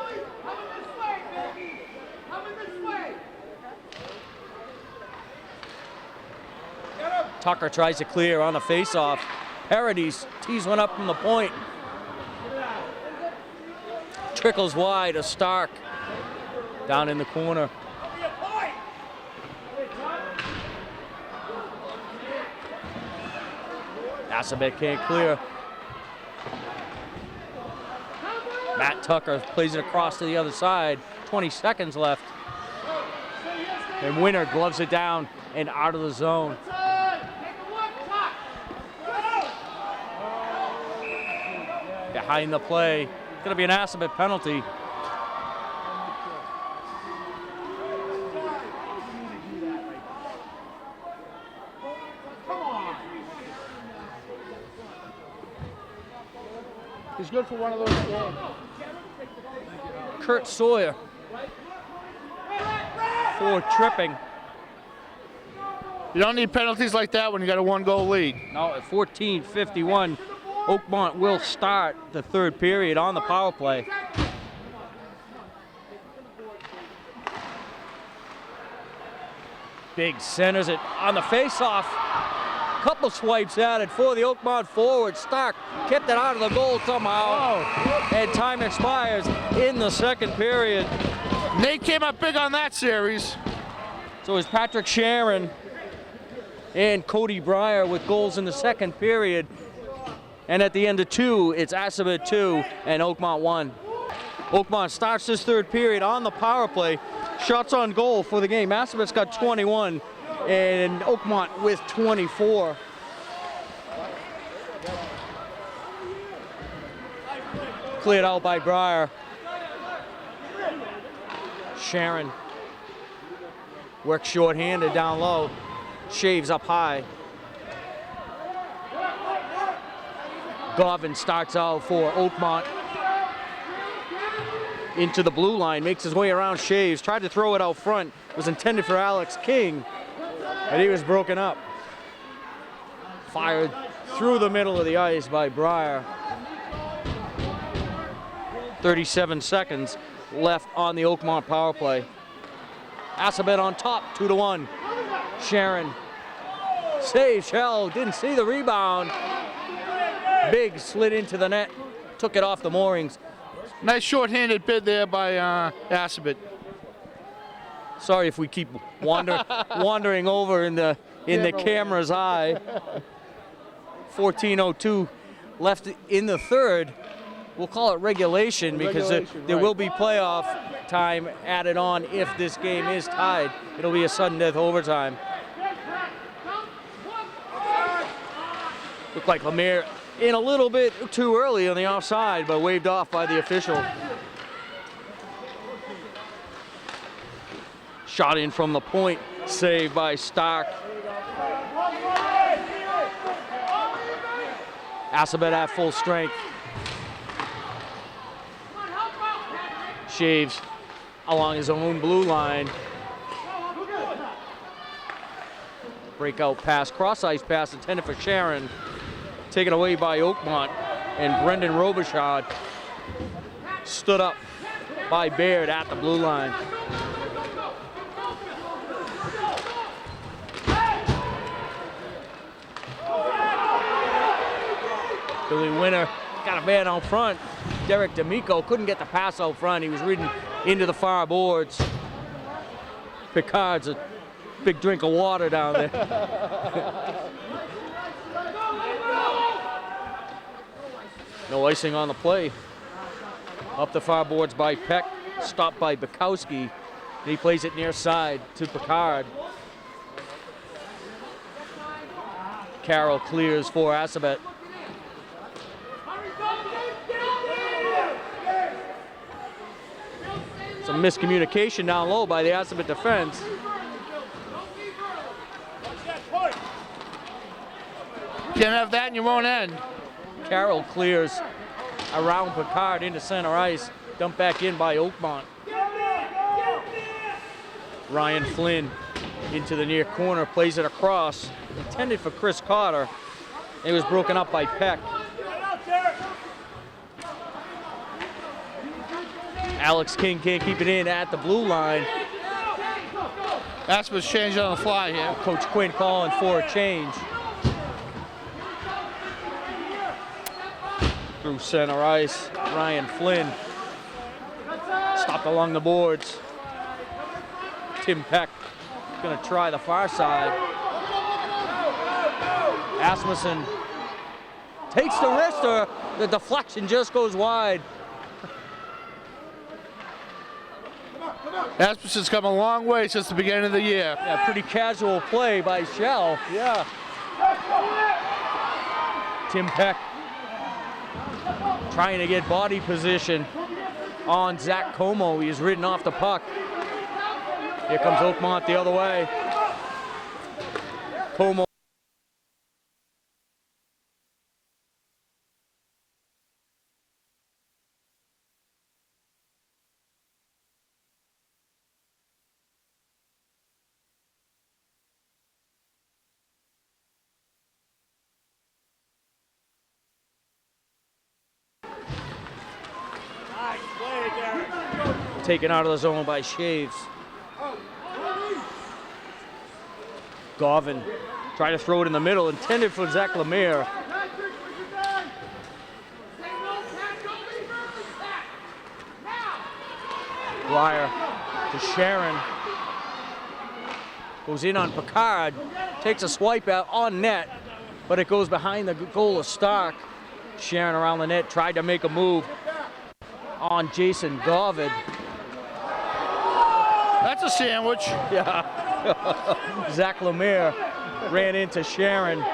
Tucker tries to clear on the face-off. Paradis tees one up from the point. Trickles wide to Stark. Down in the corner. Assabet can't clear. Matt Tucker plays it across to the other side. 20 seconds left. And Winner gloves it down and out of the zone. Behind the play. It's going to be an Assabet penalty. He's good for one of those goals. Kurt Sawyer for tripping. You don't need penalties like that when you got a 1-goal lead. Now at 14:51, Oakmont will start the third period on the power play. Big centers it on the face-off. Couple swipes at it for the Oakmont forward. Stark kept it out of the goal somehow. And time expires in the second period. Nate came up big on that series. So it's Patrick Sharon and Cody Breyer with goals in the second period. And at the end of 2, it's Assabet 2 and Oakmont 1. Oakmont starts this third period on the power play. Shots on goal for the game. Assabet's got 21 and Oakmont with 24. Cleared out by Breyer. Sharon works short-handed down low. Shaves up high. Govin starts out for Oakmont. Into the blue line, makes his way around Shaves. Tried to throw it out front. It was intended for Alex King, but he was broken up. Fired through the middle of the ice by Breyer. 37 seconds left on the Oakmont power play. Assabet on top, 2-1. Sharon saves Shell, didn't see the rebound. Big slid into the net, took it off the moorings. Nice short-handed bid there by Assabet. Sorry if we keep wandering over in the camera's eye. 14:02 left in the third. We'll call it regulation because there will be playoff time added on if this game is tied. It'll be a sudden death overtime. Looked like Lemire in a little bit too early on the offside, but waved off by the official. Shot in from the point, saved by Stark. Assabet at full strength. Shaves along his own blue line. Breakout pass, cross-ice pass intended for Sharon. Taken away by Oakmont, and Brendan Robichaud stood up by Baird at the blue line. Billy Winter got a man out front. Derek D'Amico couldn't get the pass out front. He was reading into the far boards. Picard's a big drink of water down there. No icing on the play. Up the far boards by Peck, stopped by Bukowski. And he plays it near side to Picard. Carroll clears for Assabet. Some miscommunication down low by the Assabet defense. Can't have that in your own end. Carroll clears around Picard into center ice. Dumped back in by Oakmont. Ryan Flynn into the near corner, plays it across. Intended for Chris Carter. It was broken up by Peck. Alex King can't keep it in at the blue line. That's what's changed on the fly here. Coach Quinn calling for a change. Through center ice, Ryan Flynn stopped along the boards. Tim Peck gonna try the far side. Asmussen takes the wrister. The deflection just goes wide. Asmussen's come a long way since the beginning of the year. Yeah, pretty casual play by Shell. Yeah. Tim Peck trying to get body position on Zach Como. He is ridden off the puck. Here comes Oakmont the other way. Como. Taken out of the zone by Shaves. Garvin tried to throw it in the middle, intended for Zach Lemire. Breyer to Sharon. Goes in on Picard. Takes a swipe out on net, but it goes behind the goal of Stark. Sharon around the net, tried to make a move on Jason Garvin. That's a sandwich. Yeah. Zach Lemire ran into Sharon.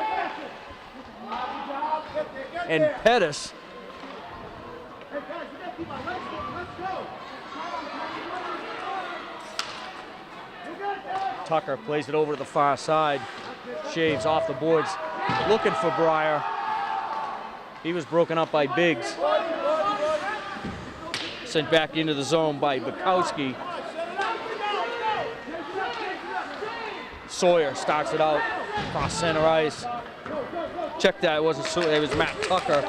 And Pettis. Tucker plays it over to the far side. Shaves off the boards, looking for Breyer. He was broken up by Biggs. Sent back into the zone by Bukowski. Sawyer starts it out across center ice. Check that, it wasn't Sawyer, it was Matt Tucker.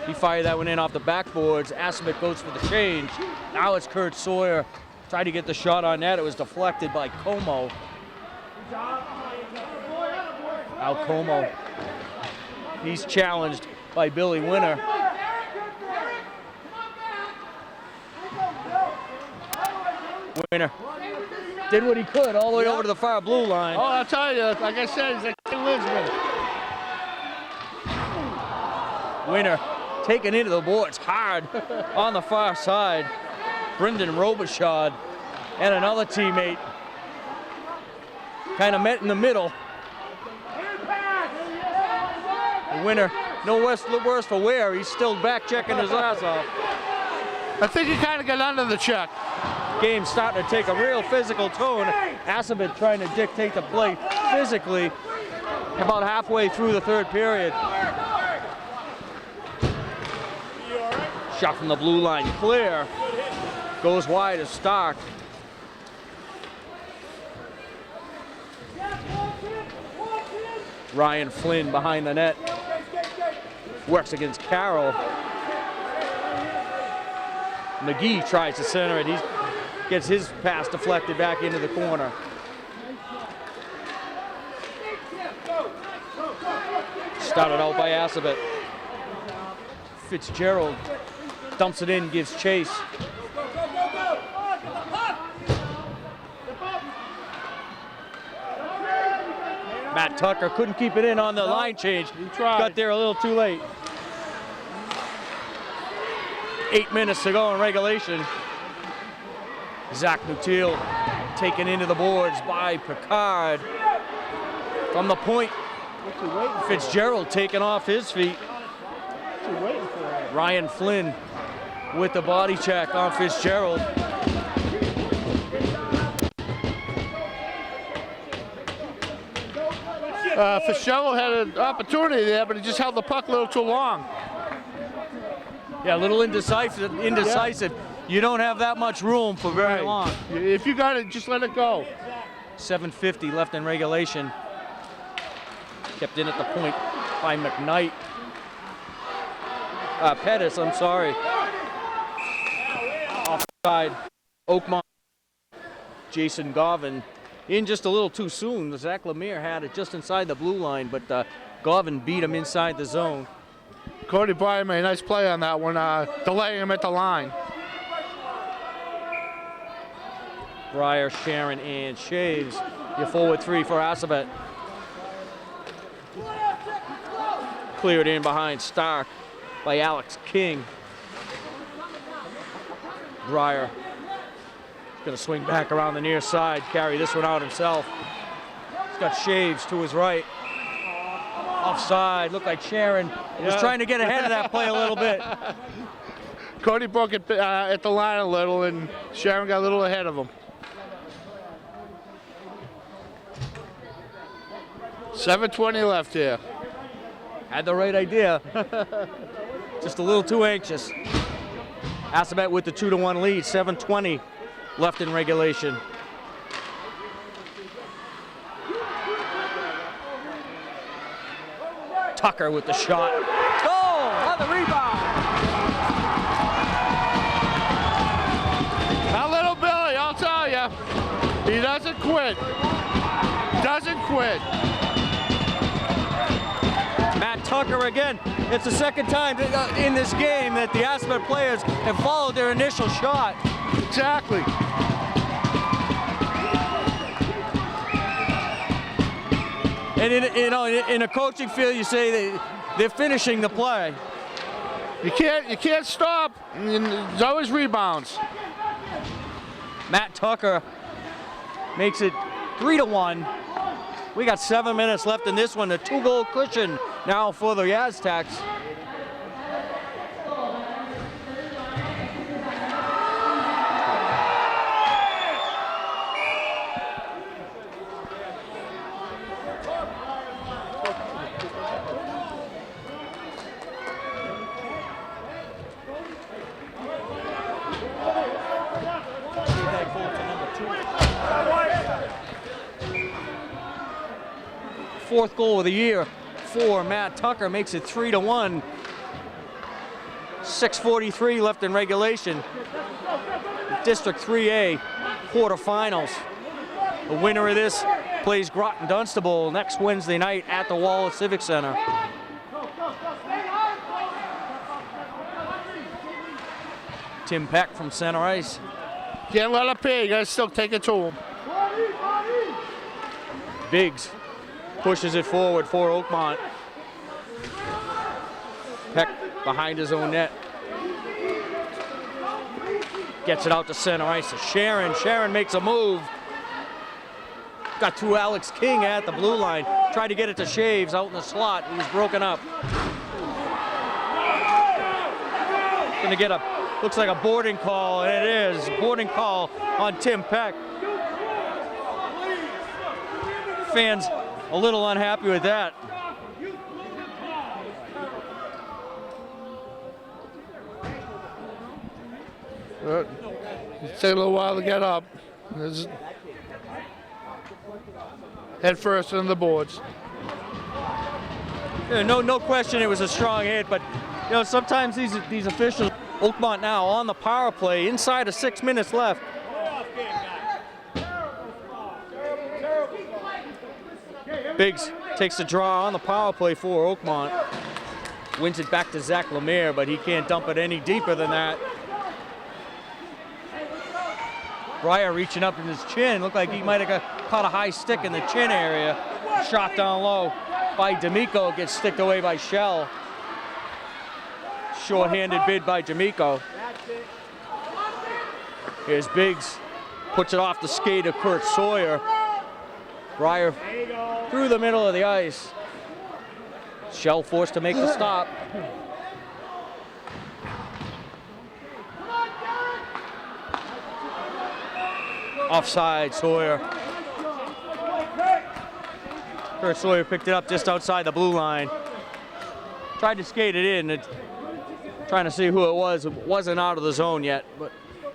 He fired that one in off the backboards. Assabet goes for the change. Now it's Kurt Sawyer. Tried to get the shot on net. It was deflected by Como. Now Como. He's challenged by Billy Winter. Winter did what he could all the way over to the far blue line. Oh, I'll tell you, like I said, he's like King Lisbon. Winter taken into the boards hard on the far side. Brendan Robichaud and another teammate kind of met in the middle. The winner, no worse for wear. He's still back checking his ass off. I think he kind of got under the check. Game's starting to take a real physical tone. Assabet trying to dictate the play physically about halfway through the third period. Shot from the blue line, clear. Goes wide as Stark. Ryan Flynn behind the net. Works against Carroll. McGee tries to center it. He gets his pass deflected back into the corner. Started out by Assabet. Fitzgerald dumps it in, gives chase. Matt Tucker couldn't keep it in on the line change. He tried. Got there a little too late. 8 minutes to go in regulation. Zach Nutile taken into the boards by Picard. From the point, Fitzgerald taken off his feet. Ryan Flynn with the body check on Fitzgerald. Fitzgerald had an opportunity there, but he just held the puck a little too long. Yeah, a little indecisive. You don't have that much room for very long. If you got it, just let it go. 7:50 left in regulation. Kept in at the point by McKnight. Pettis, I'm sorry. Offside. Oakmont. Jason Govin in just a little too soon. Zach Lemire had it just inside the blue line, but Govin beat him inside the zone. Cody Bryan made a nice play on that one, delaying him at the line. Breyer, Sharon, and Shaves. Your forward three for Assabet. Cleared in behind Stark by Alex King. Breyer gonna swing back around the near side, carry this one out himself. He's got Shaves to his right. Offside, looked like Sharon was trying to get ahead of that play a little bit. Cody broke it at the line a little, and Sharon got a little ahead of him. 7:20 left here. Had the right idea. Just a little too anxious. Assabet with the 2-1 lead, 7:20 left in regulation. Tucker with the shot. Goal on the rebound. That little Billy, I'll tell you, he doesn't quit. Doesn't quit. Matt Tucker again. It's the second time in this game that the Assabet players have followed their initial shot. Exactly. And in a coaching field, you say they're finishing the play. You can't stop. There's always rebounds. Matt Tucker makes it 3-1. We got 7 minutes left in this one. A 2-goal cushion now for the Aztecs. Fourth goal of the year for Matt Tucker, makes it 3-1. 6:43 left in regulation. District 3A quarterfinals. The winner of this plays Groton Dunstable next Wednesday night at the Wallace Civic Center. Tim Peck from center ice. Can't let up here. You gotta still take it to him. Biggs pushes it forward for Oakmont. Peck behind his own net. Gets it out to center ice to Sharon. Sharon makes a move. got through Alex King at the blue line. Tried to get it to Shaves out in the slot. He was broken up. Gonna get looks like a boarding call, and it is. Boarding call on Tim Peck. Fans a little unhappy with that. It's taking a little while to get up. Head first on the boards. Yeah, no question it was a strong hit, but sometimes these officials. Oakmont now on the power play, inside of 6 minutes left. Biggs takes the draw on the power play for Oakmont. Wins it back to Zach Lemire, but he can't dump it any deeper than that. Breyer reaching up in his chin. Looked like he might have caught a high stick in the chin area. Shot down low by D'Amico. Gets sticked away by Shell. Short-handed bid by D'Amico. Here's Biggs. Puts it off the skate of Kurt Sawyer. Breyer through the middle of the ice. Shell forced to make the stop. Offside, Sawyer. Kurt Sawyer picked it up just outside the blue line. Tried to skate it in. Trying to see who it was. It wasn't out of the zone yet, but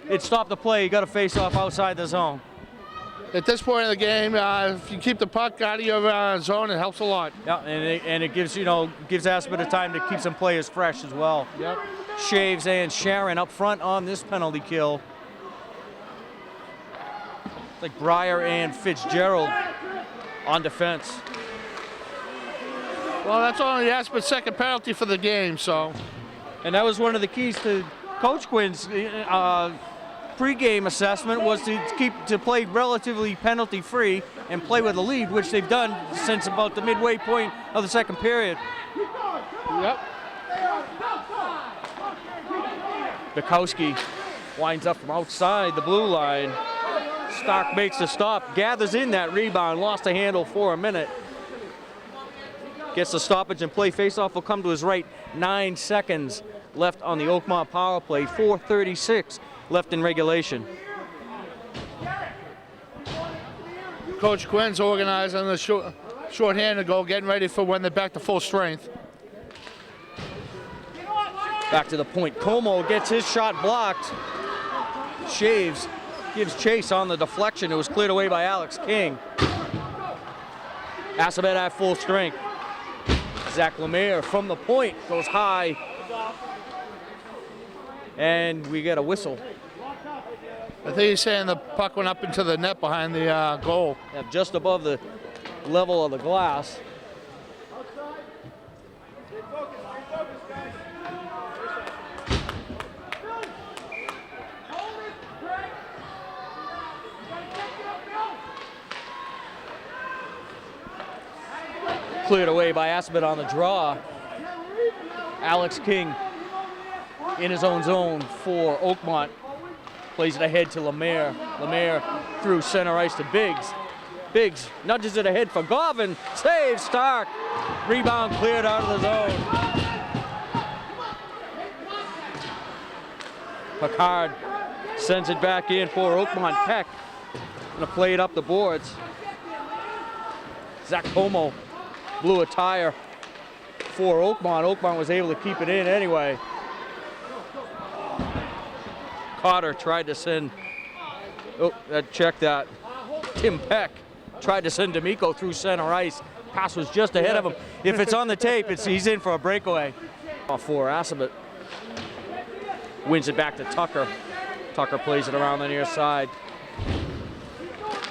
it stopped the play. You got to face off outside the zone. At this point in the game, if you keep the puck out of your zone, it helps a lot. Yeah, and it gives gives Aspet a time to keep some players fresh as well. Yep. Shaves and Sharon up front on this penalty kill. It's like Breyer and Fitzgerald on defense. Well, that's only Aspet's second penalty for the game, so. And that was one of the keys to Coach Quinn's pregame assessment, was to play relatively penalty-free and play with a lead, which they've done since about the midway point of the second period. Yep. Bukowski winds up from outside the blue line. Stark makes the stop, gathers in that rebound, lost a handle for a minute. Gets the stoppage and play. Faceoff will come to his right. 9 seconds left on the Oakmont power play. 4:36 left in regulation. Coach Quinn's organizing the short-handed goal, getting ready for when they're back to full strength. Back to the point. Como gets his shot blocked. Shaves gives chase on the deflection. It was cleared away by Alex King. Aspet at full strength. Zach Lemire from the point goes high. And we get a whistle. I think he's saying the puck went up into the net behind the goal. Yeah, just above the level of the glass. Cleared away by Aspet on the draw. Alex King in his own zone for Oakmont. Plays it ahead to Lemire. Lemire through center ice to Biggs. Biggs nudges it ahead for Garvin. Saves Stark. Rebound cleared out of the zone. Picard sends it back in for Oakmont. Peck gonna play it up the boards. Zach Como blew a tire for Oakmont. Oakmont was able to keep it in anyway. Cotter tried to send, check that. Tim Peck tried to send D'Amico through center ice. Pass was just ahead of him. If it's on the tape, he's in for a breakaway. For Aspet. Wins it back to Tucker. Tucker plays it around the near side.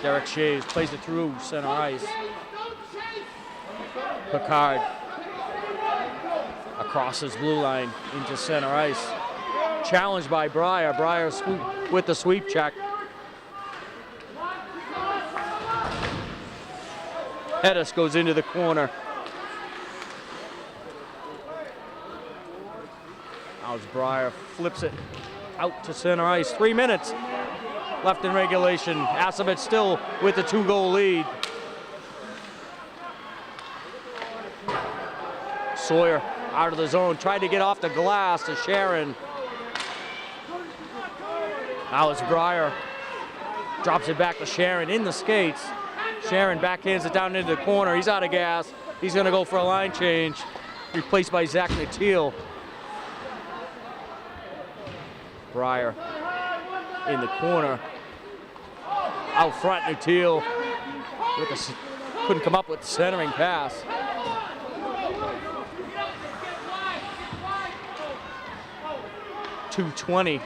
Derek Shaves plays it through center ice. Picard across his blue line into center ice. Challenged by Breyer. Breyer with the sweep check. Hedis goes into the corner. Now as Breyer flips it out to center ice. 3 minutes left in regulation. Assabet still with the 2-goal lead. Sawyer out of the zone, tried to get off the glass to Sharon. Now it's Breyer. Drops it back to Sharon in the skates. Sharon backhands it down into the corner. He's out of gas. He's going to go for a line change. Replaced by Zach Natil. Breyer in the corner. Out front, Natil couldn't come up with the centering pass. .220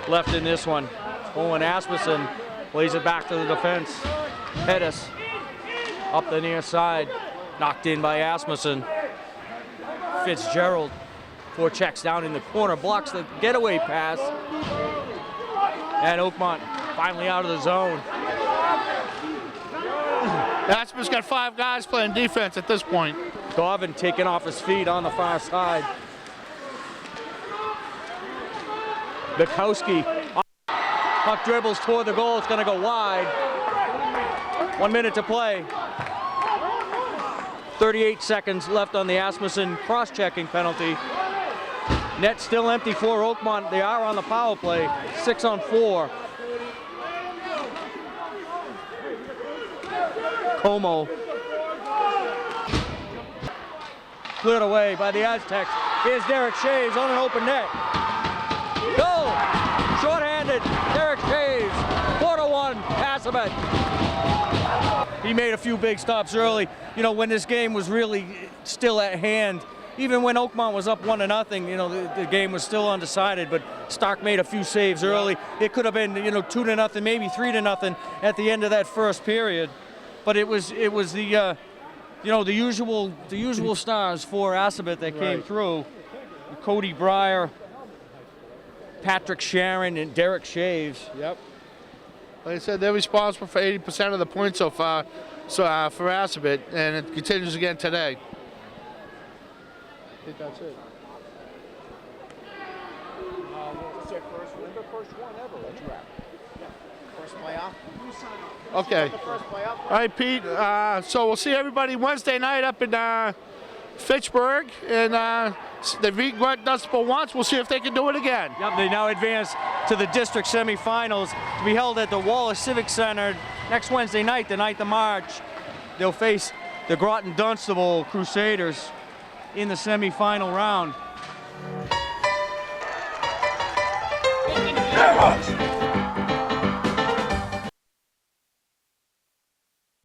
left in this one. Owen Asmussen plays it back to the defense. Pettis up the near side. Knocked in by Asmussen. Fitzgerald forechecks down in the corner, blocks the getaway pass. And Oakmont finally out of the zone. Asmussen's got 5 guys playing defense at this point. Garvin taken off his feet on the far side. Bukowski. Puck dribbles toward the goal. It's going to go wide. 1 minute to play. 38 seconds left on the Asmussen cross-checking penalty. Net still empty for Oakmont. They are on the power play. 6 on 4. Como. Cleared away by the Aztecs. Here's Derek Shaves on an open net. Goal! Short-handed, Derek Shaves. 4-1, Assabet. He made a few big stops early. You know, when this game was really still at hand. Even when Oakmont was up 1-0, you know, the game was still undecided, but Stark made a few saves early. It could have been, you know, 2-0, maybe 3-0 at the end of that first period. But it was the, you know, the usual stars for Assabet that came through. Cody Breyer, Patrick Sharon, and Derek Shaves. Yep. Like I said, they're responsible for 80% of the points so far, for Assabet, and it continues again today. I think that's it. What's their first win? The first one ever. What you at? First playoff? Okay. The first playoff? All right, Pete. So we'll see everybody Wednesday night up in Fitchburg, and they've beaten Dunstable once. We'll see if they can do it again. Yep, they now advance to the district semifinals to be held at the Wallace Civic Center next Wednesday night, the 9th of March. They'll face the Groton Dunstable Crusaders in the semifinal round.